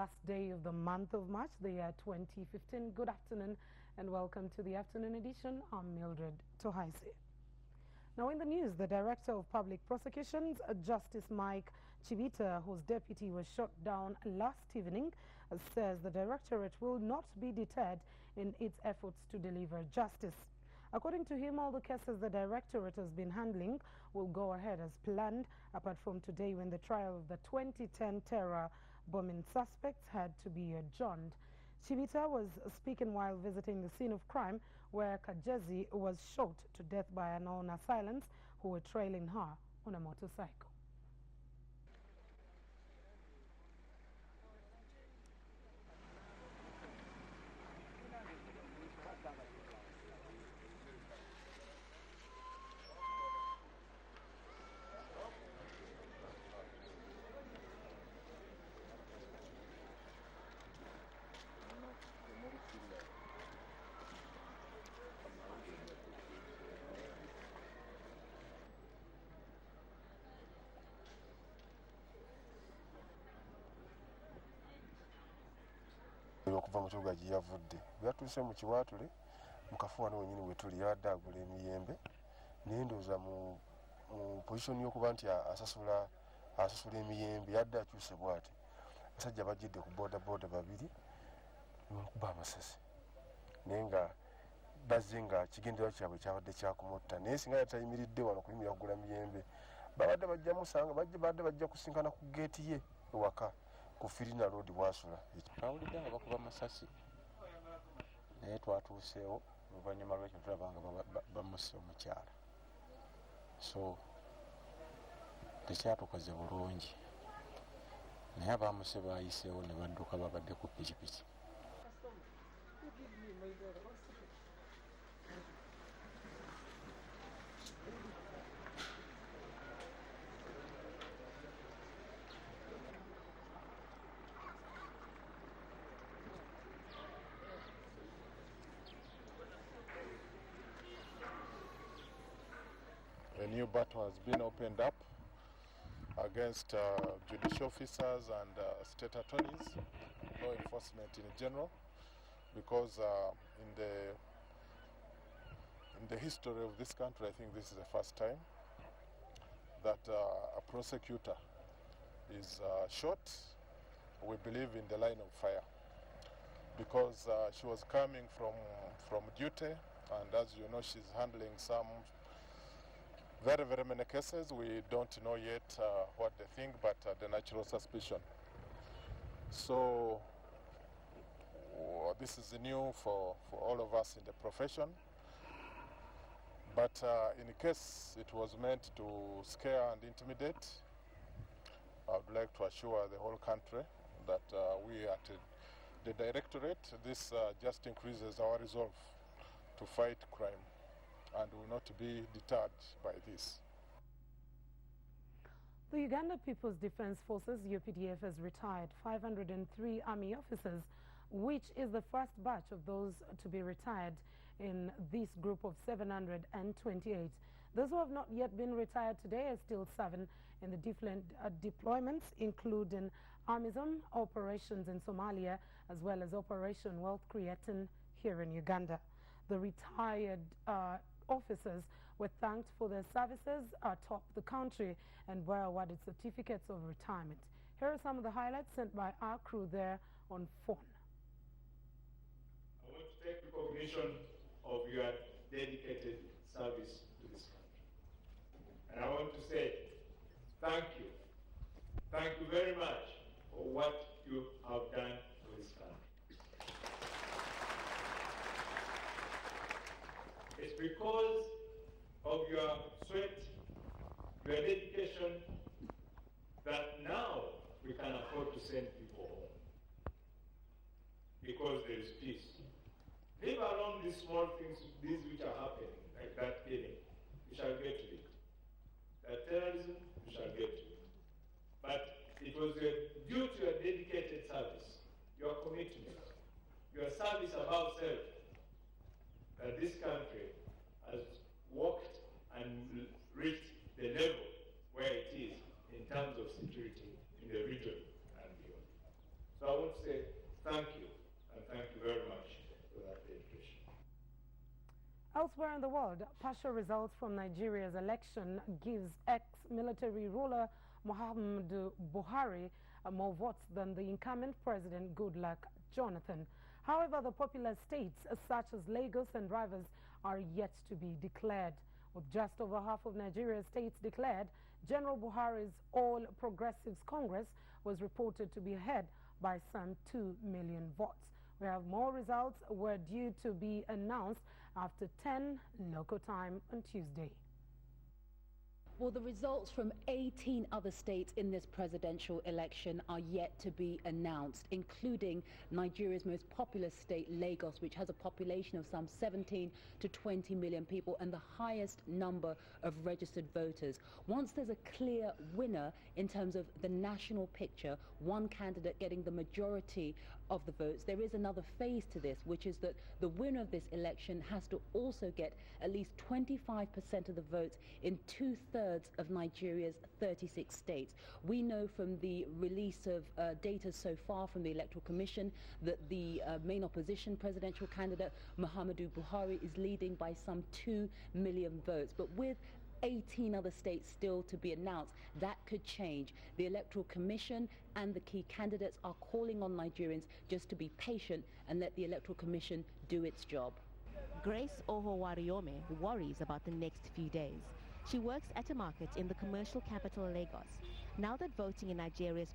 Last day of the month of March, the year 2015. Good afternoon and welcome to the afternoon edition. I'm Mildred Tohaisi. Now in the news, the Director of Public Prosecutions, Justice Mike Chibita, whose deputy was shot down last evening, says the Directorate will not be deterred in its efforts to deliver justice. According to him, all the cases the Directorate has been handling will go ahead as planned, apart from today when the trial of the 2010 terror bombing suspects had to be adjourned. Chibita was speaking while visiting the scene of crime where Kajezi was shot to death by unknown assailants who were trailing her on a motorcycle. Okuva mu kibuga gye yavudde byatuuse mu kiwaatule mu kafuwano wenyini we tuli yabadde agula emiyembe naye ndowooza mu positioni y'okuba nti asasula emiyembe yadde akyuse bw'ati abasajja bajjidde ku boodabooda babiri n'okuba amasasi naye nga bazze nga kigendererwa kyabwe kyabadde kyakumutta naye singa yatayimiridde wano kuyimirira kugula miyembe babadde bajja musanga badde bajja kusinkana ku geeti ye ewaka ku Firina Road bwasula. Twawulidde nga bakuba masasi naye twatuuseewo oluvannyuma lwekyo tulaba nga bamusse omukyala so tekyatukoze bulungi naye abaamuse baayiseewo ne badduka babadde ku pikipiki. A new battle has been opened up against judicial officers and state attorneys, law enforcement in general, because in the history of this country, I think this is the first time that a prosecutor is shot, we believe, in the line of fire, because she was coming from duty, and as you know, she's handling some very many cases. We don't know yet what they think, but the natural suspicion. So this is new for all of us in the profession, but in case it was meant to scare and intimidate, I would like to assure the whole country that we at the Directorate, this just increases our resolve to fight crime and will not be deterred by this. The Uganda People's Defense Forces, UPDF, has retired 503 Army officers, which is the first batch of those to be retired in this group of 728. Those who have not yet been retired today are still serving in the different deployments, including AMISOM operations in Somalia, as well as Operation Wealth Creating here in Uganda. The retired officers were thanked for their services atop the country and were awarded certificates of retirement. Here are some of the highlights sent by our crew there on phone. I want to take recognition of your dedicated service to this country. And I want to say thank you. Thank you very much for what you have done for this country. It's because of your sweat, your dedication, that now we can afford to send people home. Because there is peace. Leave alone these small things, these which are happening, like that killing. We shall get to it. That terrorism, we shall get to it. But it was due to your dedicated service, your commitment, your service above self, that this country has walked and reached the level where it is in terms of security in the region and beyond. So I want to Elsewhere in the world, partial results from Nigeria's election gives ex-military ruler Muhammadu Buhari more votes than the incumbent president Goodluck Jonathan. However, the populous states such as Lagos and Rivers are yet to be declared. With just over half of Nigeria's states declared, General Buhari's All Progressives Congress was reported to be ahead by some 2 million votes. We have more results were due to be announced after 10 local time on Tuesday. Well, the results from 18 other states in this presidential election are yet to be announced, including Nigeria's most populous state, Lagos, which has a population of some 17 to 20 million people and the highest number of registered voters. Once there's a clear winner in terms of the national picture, one candidate getting the majority of the votes, there is another phase to this, which is that the winner of this election has to also get at least 25% of the votes in 2/3 of Nigeria's 36 states. We know from the release of data so far from the Electoral Commission that the main opposition presidential candidate, Muhammadu Buhari, is leading by some 2 million votes. But with 18 other states still to be announced, that could change. The Electoral Commission and the key candidates are calling on Nigerians just to be patient and let the Electoral Commission do its job. Grace Ohowariome worries about the next few days. She works at a market in the commercial capital Lagos. Now that voting in Nigeria's